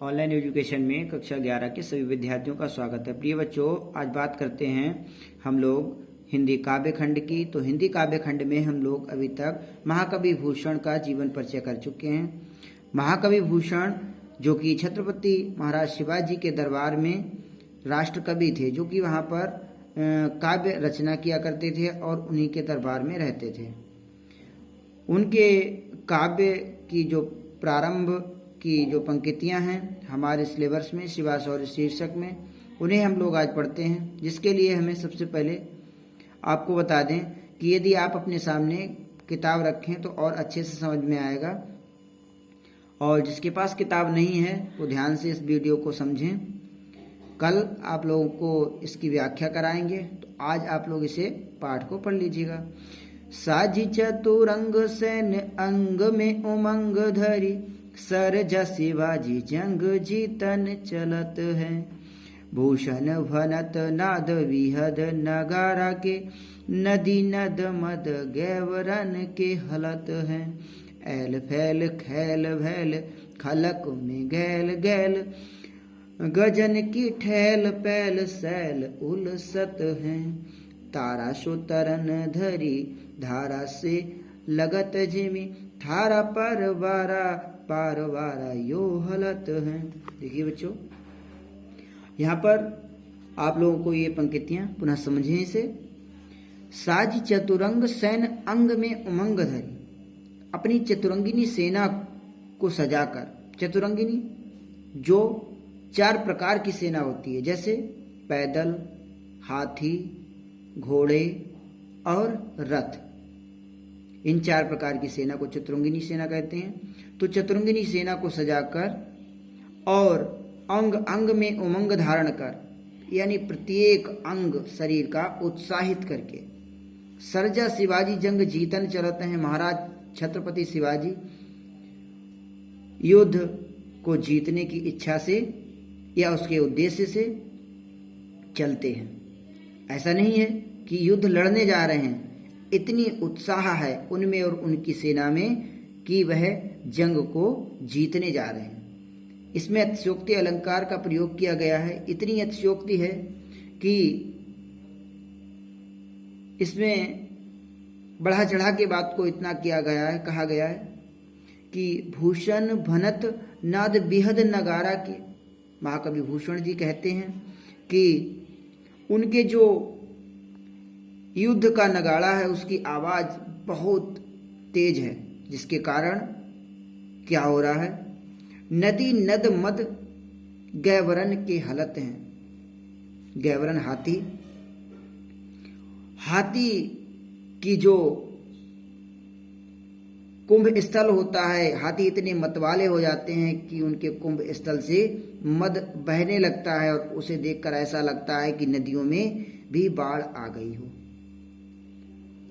Online education में कक्षा 11 के सभी विद्यार्थियों का स्वागत है। प्रिय बच्चों, आज बात करते हैं हम लोग हिंदी काव्य खंड की। तो हिंदी काव्य खंड में हम लोग अभी तक महाकवि भूषण का जीवन परिचय कर चुके हैं। महाकवि भूषण जो कि छत्रपति महाराज शिवाजी के दरबार में राष्ट्रकवि थे, जो कि वहाँ पर काव्य रचना किया करते थे और उन्हीं के दरबार में रहते थे। उनके काव्य की जो प्रारंभ की जो पंक्तियां हैं हमारे सिलेबस में शिवा शौर्य शीर्षक में, उन्हें हम लोग आज पढ़ते हैं। जिसके लिए हमें सबसे पहले आपको बता दें कि यदि आप अपने सामने किताब रखें तो और अच्छे से समझ में आएगा, और जिसके पास किताब नहीं है वो ध्यान से इस वीडियो को समझें। कल आप लोगों को इसकी व्याख्या कराएंगे, तो आज आप लोग इसे पाठ को पढ़ लीजिएगा। साजी चतुरंग सैन्य अंग में उमंग धरी, सरजा शिवाजी जंग जीतन चलत है। भूषण भनत नाद विहद नगारा के, नदी नद मद गैवरन के हलत है। ऐल फैल खैल भैल खलक में गैल गैल, गजन की ठैल पैल सैल उलसत है। तारा सो तरन धरी धारा से लगत जिमी, थारा परवारा पारवारा यो हलत है। देखिए बच्चों, यहाँ पर आप लोगों को ये पंक्तियां पुनः समझें इसे। साज चतुरंग सैन अंग में उमंग धरी, अपनी चतुरंगिनी सेना को सजाकर। चतुरंगिनी जो 4 प्रकार की सेना होती है, जैसे पैदल, हाथी, घोड़े और रथ। इन 4 प्रकार की सेना को चतुरंगिनी सेना कहते हैं। तो चतुरंगिनी सेना को सजाकर और अंग अंग में उमंग धारण कर, यानी प्रत्येक अंग शरीर का उत्साहित करके। सरजा शिवाजी जंग जीतन चलत हैं, महाराज छत्रपति शिवाजी युद्ध को जीतने की इच्छा से या उसके उद्देश्य से चलते हैं। ऐसा नहीं है कि युद्ध लड़ने जा रहे हैं, इतनी उत्साह है उनमें और उनकी सेना में कि वह जंग को जीतने जा रहे हैं। इसमें अतिशयोक्ति अलंकार का प्रयोग किया गया है। इतनी अतिशयोक्ति है कि इसमें बढ़ा चढ़ा के बात को इतना किया गया है, कहा गया है कि भूषण भनत नाद बिहद नगारा के। महाकवि भूषण जी कहते हैं कि उनके जो युद्ध का नगाड़ा है उसकी आवाज बहुत तेज है, जिसके कारण क्या हो रहा है, नदी नद मद गैवरन के हलत हैं। गैवरन हाथी, हाथी की जो कुंभ स्थल होता है, हाथी इतने मतवाले हो जाते हैं कि उनके कुंभ स्थल से मद बहने लगता है और उसे देखकर ऐसा लगता है कि नदियों में भी बाढ़ आ गई हो।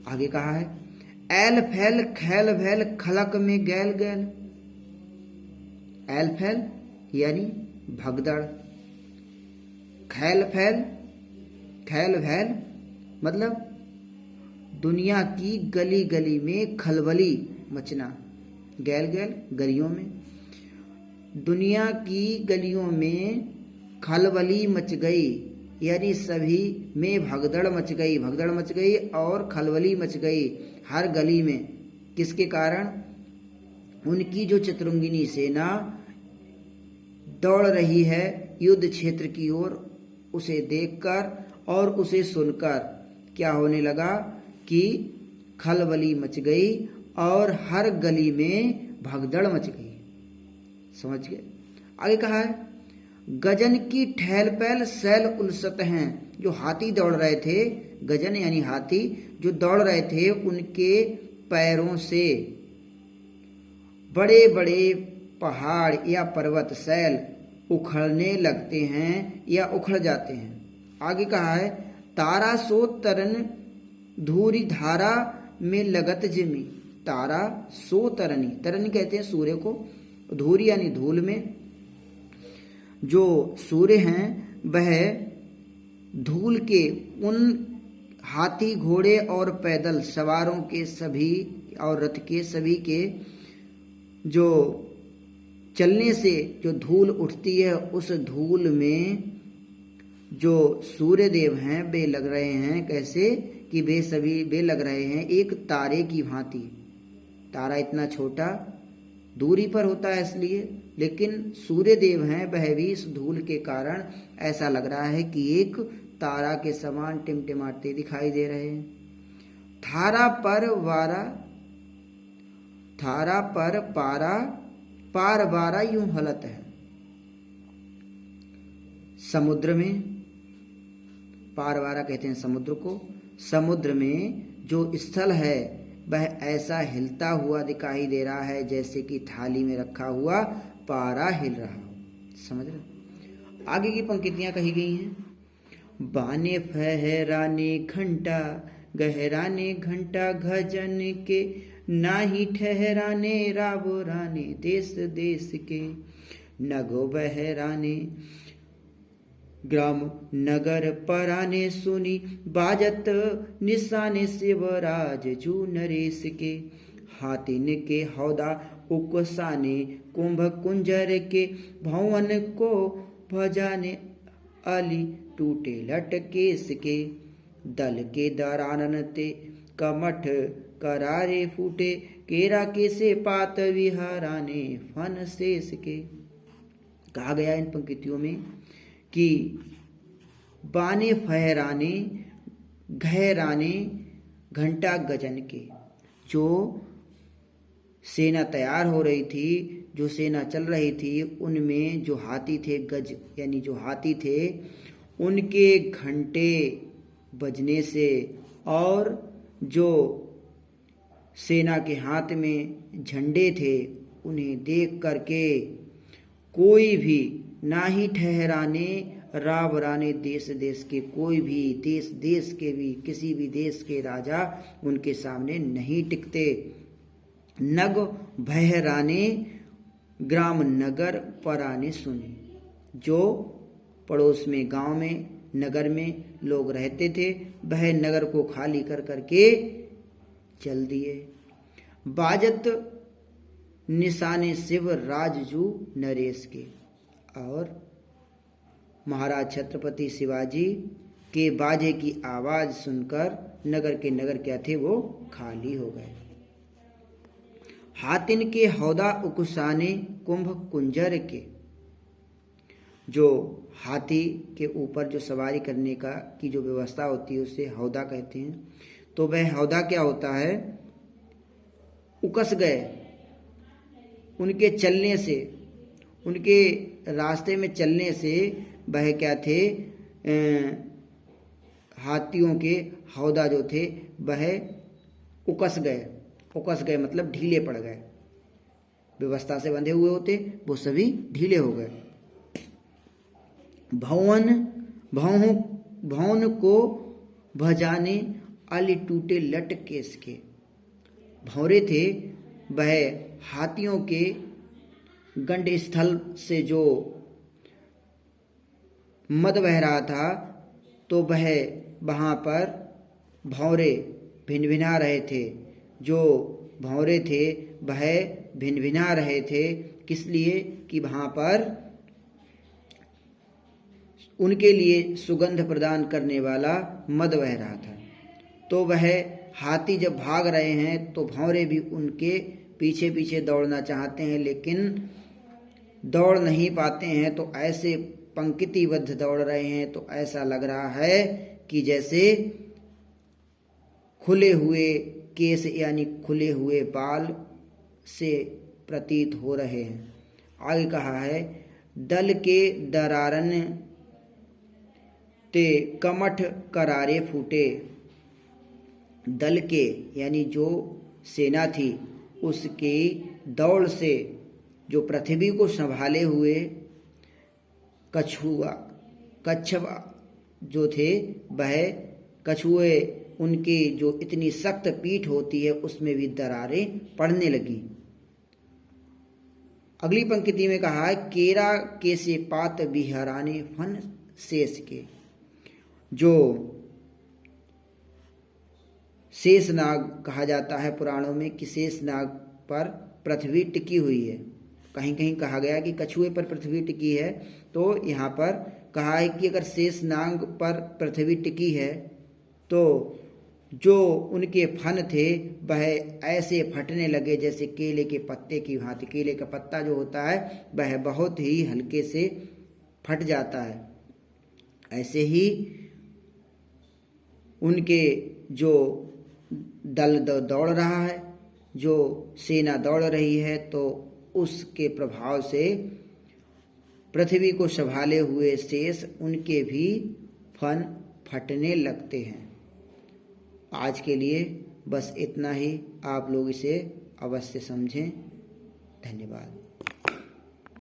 आगे कहा है, ऐल फैल खैल भैल खलक में गैल गैल। ऐल फैल यानी भगदड़, खैल फैल खैल भैल मतलब दुनिया की गली गली में खलबली मचना। गैल गैल गलियों में, दुनिया की गलियों में खलबली मच गई, यानी सभी में भगदड़ मच गई। भगदड़ मच गई और खलबली मच गई हर गली में। किसके कारण? उनकी जो चतुरंगिनी सेना दौड़ रही है युद्ध क्षेत्र की ओर, उसे देखकर और उसे सुनकर क्या होने लगा कि खलबली मच गई और हर गली में भगदड़ मच गई। समझ गए? आगे कहा है, गजन की ठैल पैल सैल उलसत हैं। जो हाथी दौड़ रहे थे, गजन यानी हाथी जो दौड़ रहे थे, उनके पैरों से बड़े बड़े पहाड़ या पर्वत सैल उखड़ने लगते हैं या उखड़ जाते हैं। आगे कहा है, तारा सो तरन धूरी धारा में लगत जिमी। तारा सो तरनी, तरनी कहते हैं सूर्य को, धूरी यानी धूल में। जो सूर्य हैं वह धूल के उन हाथी घोड़े और पैदल सवारों के सभी और रथ के सभी के जो चलने से जो धूल उठती है उस धूल में जो सूर्य देव हैं वे लग रहे हैं, कैसे कि वे लग रहे हैं एक तारे की भांति। तारा इतना छोटा दूरी पर होता है इसलिए, लेकिन सूर्य देव हैं वह भी इस धूल के कारण ऐसा लग रहा है कि एक तारा के समान टिमटिमाते दिखाई दे रहे हैं। थारा पर पारा पार बारा यूं हलत है। समुद्र में, पारवारा कहते हैं समुद्र को, समुद्र में जो स्थल है वह ऐसा हिलता हुआ दिखाई दे रहा है जैसे कि थाली में रखा हुआ पारा हिल रहा हो। समझ रहे? आगे की पंक्तियां कही गई हैं। बाने फहराने घंटा गहराने घंटा घजन के, नाही ठहराने राबोराने देश देश के। नगो बहराने ग्राम नगर पराने सुनी, बाजत निशाने शिवराज जू नरेश के। हाथिन के हौदा उकसाने कुंभ कुंजर के, भवन को भजाने अली टूटे लटकेश के। दल के दरानन ते कमठ करारे फूटे, केरा के से पात विहाराने फन शेष के। कहा गया इन पंक्तियों में कि बाने फहराने गहराने घंटा गजन के, जो सेना तैयार हो रही थी, जो सेना चल रही थी, उनमें जो हाथी थे, गज यानी जो हाथी थे, उनके घंटे बजने से और जो सेना के हाथ में झंडे थे उन्हें देख करके कोई भी ना ही ठहराने रावराने देश देश के, कोई भी देश देश के भी किसी भी देश के राजा उनके सामने नहीं टिकते। नग बहराने ग्राम नगर पराने सुने, जो पड़ोस में गांव में नगर में लोग रहते थे वह नगर को खाली कर करके चल दिए। बाजत निशाने शिव राजजू नरेश के, और महाराज छत्रपति शिवाजी के बाजे की आवाज सुनकर नगर के नगर क्या थे वो खाली हो गए। हाथिन के हौदा उकुसाने कुंभ कुंजर के, जो हाथी के ऊपर जो सवारी करने का की जो व्यवस्था होती है उसे हौदा कहते हैं। तो वह हौदा क्या होता है, उकस गए उनके चलने से, उनके रास्ते में चलने से वह क्या थे, हाथियों के हौदा जो थे वह उकस गए। उकस गए मतलब ढीले पड़ गए, व्यवस्था से बंधे हुए होते वो सभी ढीले हो गए। भवन को भजाने अली टूटे लट केस के, भौरे थे वह हाथियों के गंड स्थल से जो मद बह रहा था, तो वह वहाँ पर भौरे भिनभिना रहे थे। जो भौरे थे वह भिनभिना रहे थे, किस लिए कि वहाँ पर उनके लिए सुगंध प्रदान करने वाला मद बह रहा था। तो वह हाथी जब भाग रहे हैं तो भौरे भी उनके पीछे पीछे दौड़ना चाहते हैं, लेकिन दौड़ नहीं पाते हैं। तो ऐसे पंक्तिबद्ध दौड़ रहे हैं तो ऐसा लग रहा है कि जैसे खुले हुए केस यानी खुले हुए बाल से प्रतीत हो रहे हैं। आगे कहा है, दल के दरारन ते कमठ करारे फूटे। दल के यानी जो सेना थी उसकी दौड़ से जो पृथ्वी को संभाले हुए कछुआ जो थे वह कछुए, उनकी जो इतनी सख्त पीठ होती है उसमें भी दरारें पड़ने लगी। अगली पंक्ति में कहा है, केरा के से पात बिहराने फन शेष के, जो शेषनाग कहा जाता है पुराणों में कि शेषनाग पर पृथ्वी टिकी हुई है, कहीं कहीं कहा गया कि कछुए पर पृथ्वी टिकी है, तो यहाँ पर कहा है कि अगर शेष नाग पर पृथ्वी टिकी है तो जो उनके फन थे वह ऐसे फटने लगे जैसे केले के पत्ते की भांति। केले का पत्ता जो होता है वह बहुत ही हल्के से फट जाता है, ऐसे ही उनके जो दल दौड़ रहा है, जो सेना दौड़ रही है, तो उसके प्रभाव से पृथ्वी को संभाले हुए शेष उनके भी फन फटने लगते हैं। आज के लिए बस इतना ही, आप लोग इसे अवश्य समझें। धन्यवाद।